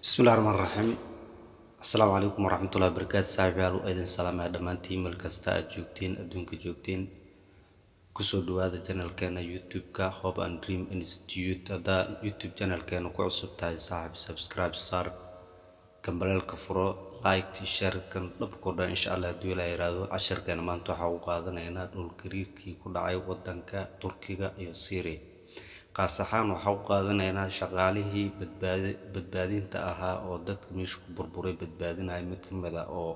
بسم الله الرحمن الرحيم. السلام عليكم ورحمة الله وبركاته. صاحبيال وإذن سلام يا دمانتين مeel kasta aad joogtiin adduunka joogtiin kusoo dhawaada channelkeena YouTube-ka Hope and Dream Institute. hadaa YouTube channelkeena ku cusub tahay saaxiib subscribe saar kambalelka furo like share kan dhabkooda insha Allah hadii la yiraahdo casharkeena maanta waxa uu qaadanaynaa dhul gariirkii ku dhacay wadanka Turkiga iyo Syria. qaas ahaan waxa uu qaadanaynaa shaqaalihii badbaadinta ahaa oo dadka meesha ku burburay badbaadinaya mid kamid ah oo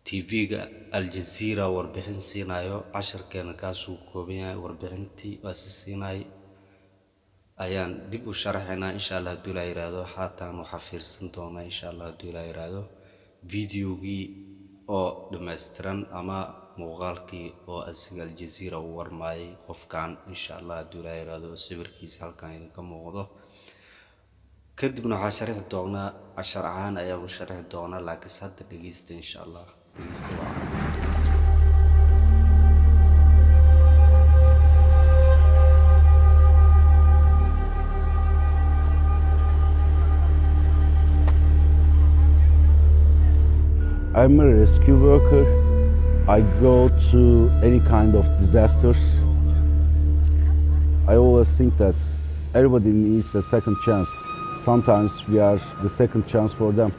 TV-ga Al Jazeera warbixin siinayo casharkeena kaas uu kooban yahay warbixintii siinaay ayaan dib u sharaxaynaa insha Allah hadii la yiraahdo xataan waxa fiirsan doona insha Allah hadii la yiraahdo videogii oo dhameystiran ama muuqaalkii oo asiga Al Jazeera uu warmaayay qofkan insha Allah hadii la yiraahdo sawirkiisa halkan idinka muuqdo kadibna waxa sharxi doonaa cashar ahaan ayaa u sharxi doonaa laakiin hadda dhageysta insha Allah I'm a rescue worker. I go to any kind of disasters. I always think that everybody needs a second chance. Sometimes we are the second chance for them.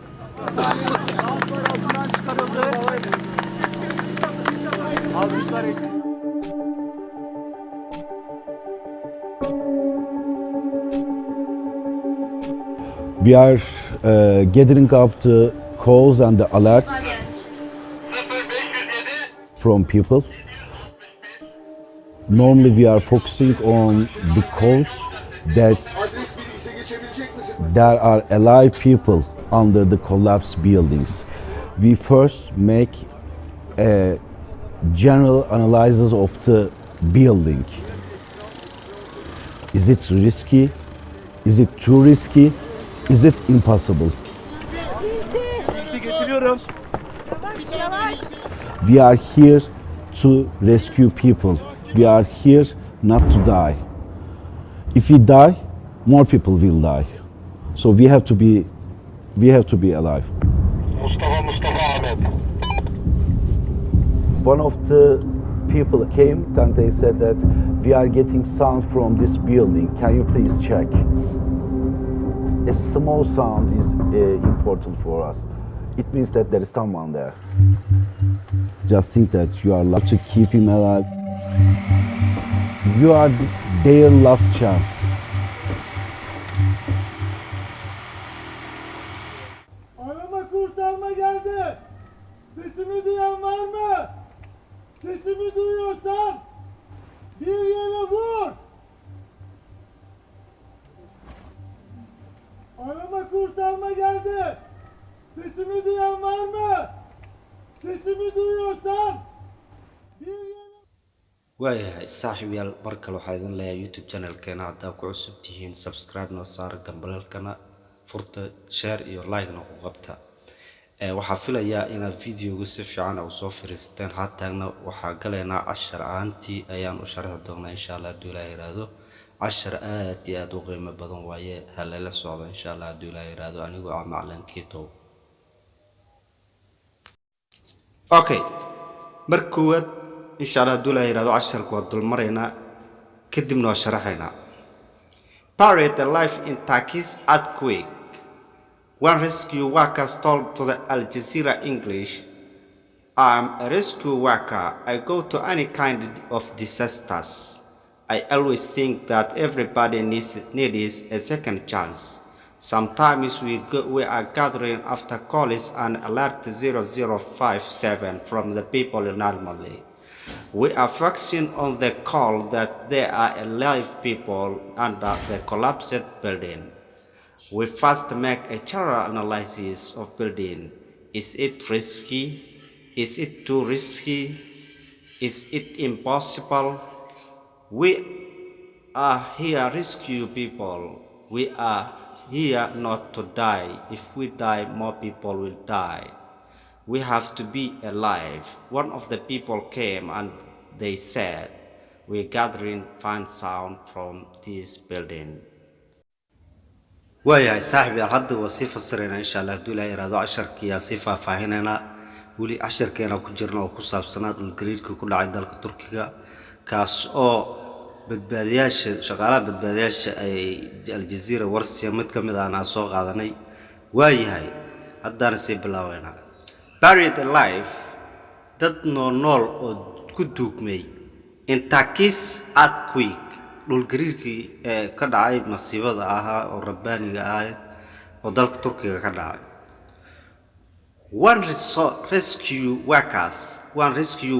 We are gathering up the calls and the alerts from people. Normally we are focusing on the calls that there are alive people under the collapsed buildings. We first make a general analysis of the building. Is it risky? Is it too risky? Is it impossible? We are here to rescue people. We are here not to die. If we die, more people will die. So we have to be alive. Mustafa Ahmed. One of the people came and they said that we are getting sound from this building. Can you please check? A small sound is important for us. It means that there is someone there. Just think that you are allowed to keep him alive. You are their last chance. Arama kurtarma geldi. Sesimi duyan var mı? Sesimi duyuyorsan bir yere vur. Arama kurtarma geldi. Sesimi duyan var mı? Sesimi duyuyorsan bir yere... waayahay saaxiibayaal mar kale waxaa idin leeyahay YouTube channelkeena haddaa ku cusub tihiin subscribe noo saar gambalelkana furta share iyo like na ku qabta waxaa filayaa inaad videoga si fiican u soo fariisteen haataana waxaa galeynaa cashar ahaantii ayaan u sharxi doonaa insha Allah hadii la yiraahdo cashar aad iyo aad u qiimo badan waaye halala socdo insha Allah hadii la yiraahdo anigoo ah macallin Kito. Okay, markuwaad insha Allah hadii la yiraahdo casharku waa dul mareynaa kadibna waa sharaxaynaa. Buried alive in Turkey's earthquake. One rescue worker told to the Al Jazeera English, "I'm a rescue worker. I go to any kind of disasters. I always think that everybody needs a second chance. Sometimes we are gathering after calls and alert 0057 from the people normally. We are focusing on the call that there are alive people under the collapsed building. We first make a general analysis of building. Is it risky? Is it too risky? Is it impossible? We are here rescue people. We are here not to die. If we die, more people will die. We have to be alive." One of the people came and they said, "We're gathering fine sound from this building." waayahay saaxiib hadda waa sii fasirayna insha Allah haduu ilaahay yiraahdo casharkiya sii faahfaahinayna wali casharkeena ku jirna oo ku saabsanaa dhul gariirka ku dhacay dalka Turkiga kaas oo badbaadiyaasha shaqaalaha badbaadiyaasha ay Al Jazeera warsiya mid kamid ah soo qaadanay waayahay haddana sii bilaawayna buried alive dad nool oo ku duugmay in Turkish earthquake dhul gariirkii ka dhacay masiibada ahaa oo rabbaaniga ah oo dalka Turkiga ka dhacay one rescue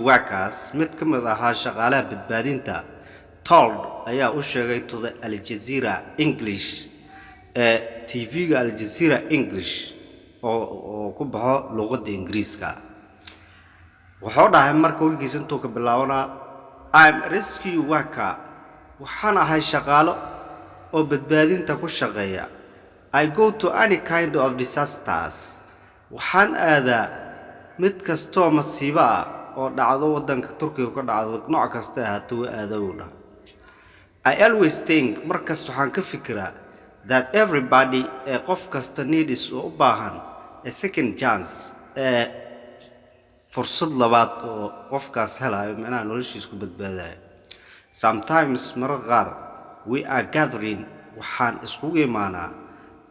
workers mid kamid ah shaqaalaha badbaadinta told ayaa u sheegay to the Al Jazeera English TV-ga Al Jazeera English oo ku baxo luqadda Ingiriiska wuxuu dhahay marka wiilkiisa intuu ka bilaabana I'm a rescue worker waxaan ahay shaqaalo oo badbaadinta ku shaqeeya I go to any kind of disasters waxaan aadaa mid kastoo masiibo ah oo dhacdo wadanka Turkiga ka dhacdo nooc kasta ahaato aadowna I always think markas waxaan ka fikiraa that everybody qof kasta needs u baahan a second chance fursad labaad oo qofkaas helayo macnaha noloshiisa ku badbaadayo sometimes marqar we are gathering waxaan isku imaanaa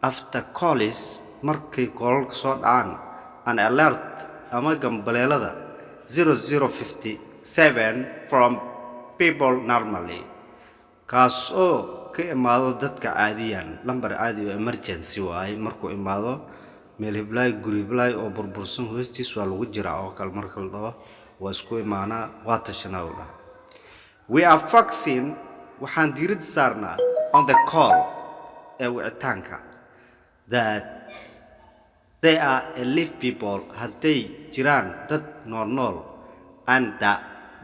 after calls markay koolka soo dhacaan an alert ama gambaleelada 0057 from people normally kaas oo ka imaado dadka caadiyan lambar caadi oo emergency waay markuu imaado meel hiblay guri hiblay oo burbursan hoostiis waa lagu jiraa oo kale marka la dhaho waa isku imaanaa waa tashanawda we are focusing waxaan diiradda saarnaa on the call ee wicitaanka that they are alive people hadday jiraan dad nool under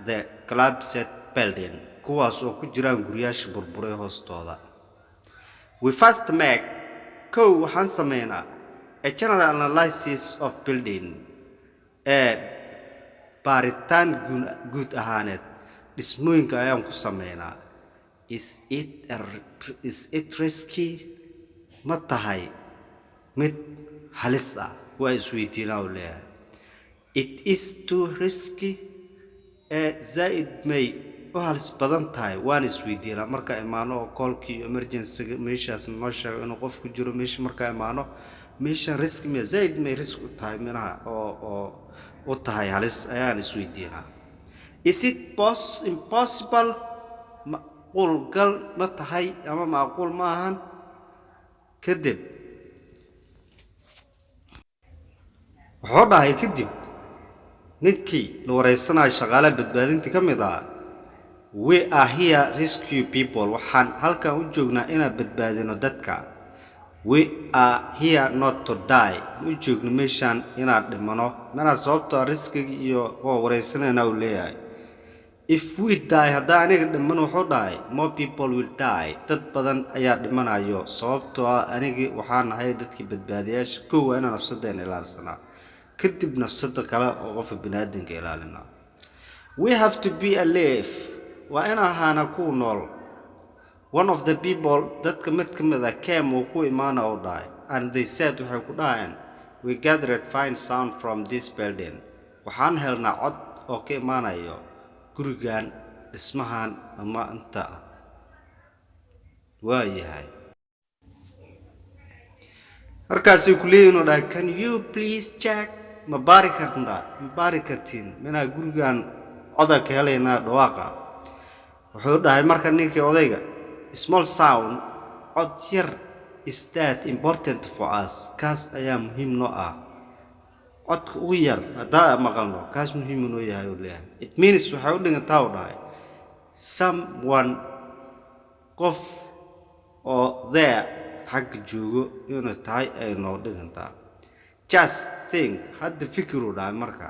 the collapsed building kuwaas oo ku jiraan guriyasha burburay hoostooda we first make waxaan sameynaa a general analysis of building baaritaan guud ahaaneed dhismooyinka ayaan ku sameynaa is it risky ma tahay mid halis ah waa isweydiinaa u leeyahay it is too risky zaid may oo halis badan tahay waan isweydiinaa marka imaano oo callkii emergency meeshaas noo sheego inuu qof ku jiro meesha marka imaano meesha risk ma zaid may risk u tahay minaha oo u tahay halis ayaan isweydiinaa is it impossible macquul ma tahay ama macquul ma ahan kadib wuxuu dhahay kadib ninkii la wareysanayo shaqaalaha badbaadinta ka mid ah we are here rescue people waxaan halkan u joognaa inaan badbaadino dadka we are here not to die u joogno meeshaan inaan dhimano mana sababtoo riskiga iyo oo wareysanayna uu leeyahay if we die hadda aniga dhiman wuxuu dhahay more people will die dad badan ayaa dhimanayo sababtoo aniga waxaan ahay dadkii badbaadiyaasha koow inaan nafsadeena ilaalsanaa kadib nafsada kale oo qof bini'aadanka ilaalina we have to be alive waa in ahaana ku nool one of the people dadka mid kamid ah came oo ku imaana oo dhahay and they said waxay ku dhaayeen we gathered fine sound from this building waxaan helnaa cod oo ka imaanayo gurigan dhismahan ama inta waayahay markaasay ku leeyihiin oo dhahay can you please check ma baari kartiin minaa gurigan coda ka helaynaa dhawaaqa wuxuu dhahay marka ninkii odayga small sound cod yar is that important for us kaas ayaa muhiim noo ah codka ugu yar haddaa maqalno kaas muhiim noo yahay oo leeyahay it means waxay u dhigantaa u dhahay someone qof oo there xagga joogo inuu tahay ay noo dhigantaa just think hadda fikiru dhahay marka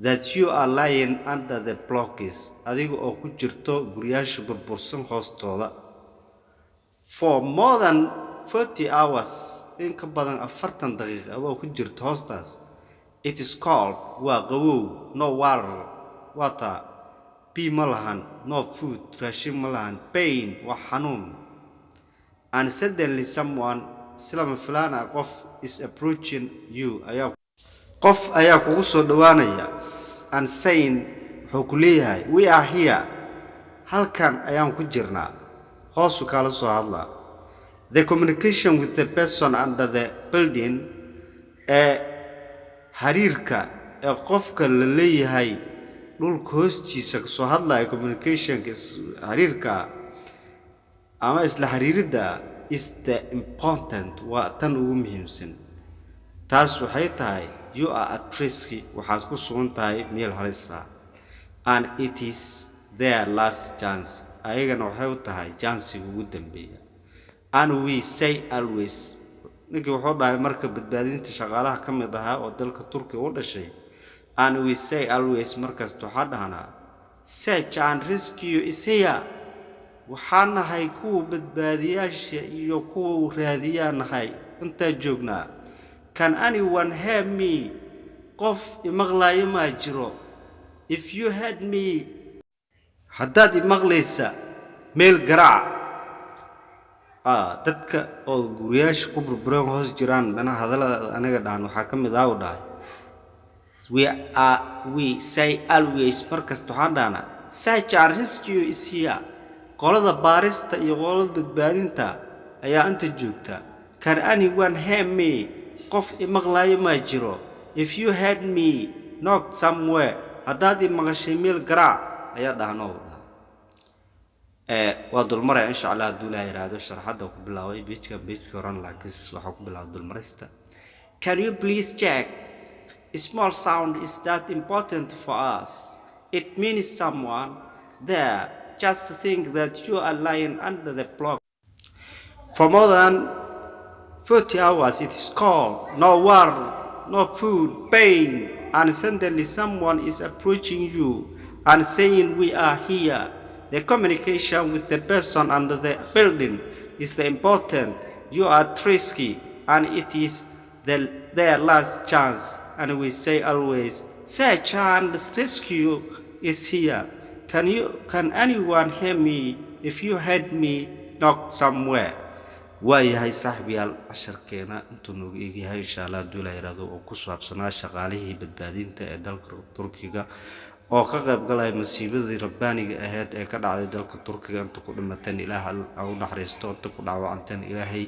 that you are lying under the blocks adiga oo ku jirto guriyasha burbursan hoostooda for more than 40 hours in ka badan 40 daqiiqo adoo ku jirto hoostaas it is called waa qabow no water pee ma lahan no food raashin ma lahan pain waa xanuun and suddenly someone silama fulana qof is approaching you ayaa qof ayaa kugu soo dhawaanaya and saying wuxuu ku leeyahay we are here halkan ayaan ku jirnaa hoosu kala soo hadlaa the communication with the person under the building xiriirka qofka la leeyahay dhulka hoostiisa ka soo hadlaya communicationka xiriirka ama isla xiriirida is the important waa tan ugu muhiimsan taas waxay tahay you are at risk waxaad ku sugan tahay meel halis ah and it is their last chance ayagana waxay u tahay chance ugu dambeeya and we say always ninkii wuxuu dhahay marka badbaadinta shaqaalaha ka mid ahaa oo dalka Turkiga u dhashay and we say always markaas waxaa dhahnaa search and rescue is here waxaan nahay kuwa badbaadiyaasha iyo kuwa raadiyanahay inta joognaa can anyone hear me qof imaqlaayo ma jiro if you heard me haddaad imaqlaysa meel garaac dadka oo guriyaasha ku burburan hoos jiraan bana hadalada anaga dhahan waxaa ka mid ah u dhahay we say always markaas waxaan dhahnaa search and rescue is here qolada baarista iyo qolada badbaadinta ayaa inta joogta can anyone hear me qof imaqlaayo ma jiro if you heard me knock somewhere haddaad imaqashay meel garaac ayaa dhahnaa waa dulmaray insha Allah haduu la yiraahdo sharaxada ku bilaaway page horan laakiin waxa ku bilaaway dulmarista can you please check a small sound is that important for us it means someone there just think that you are lying under the block for more than 40 hours it is cold no water no food pain and suddenly someone is approaching you and saying we are here. The communication with the person under the building is the important. You are risky and it is their last chance. And we say always, search and rescue is here. Can anyone hear me? If you heard me, knock somewhere. waayahay saaxiibayaal casharkeena intuu noogu eegyahay insha Allah haduu la yiraahdo oo ku saabsanaa shaqaalihii badbaadinta ee dalka Turkiga oo ka qayb galay masiibadii rabbaaniga ahayd ee ka dhacday dalka Turkiga inta ku dhimateen Ilaahay u naxariisto inta ku dhaawacanteen Ilaahay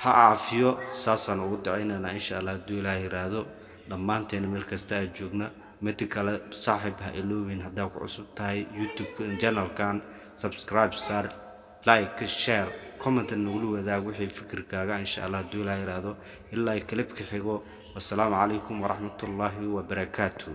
ha caafiyo saasan ugu duceynaa insha Allah haduu la yiraahdo dhamaanteen meel kasta ay joogna mid kale saaxiib ha iloobin hadaa ku cusub tahay YouTube channel-kan subscribe sar like share comment nugulu wadaag wixii fikirkaaga insha Allah haduu la yiraahdo ilaa clip ka xigo wassalamu alaykum wa rahmatullahi wa barakatuh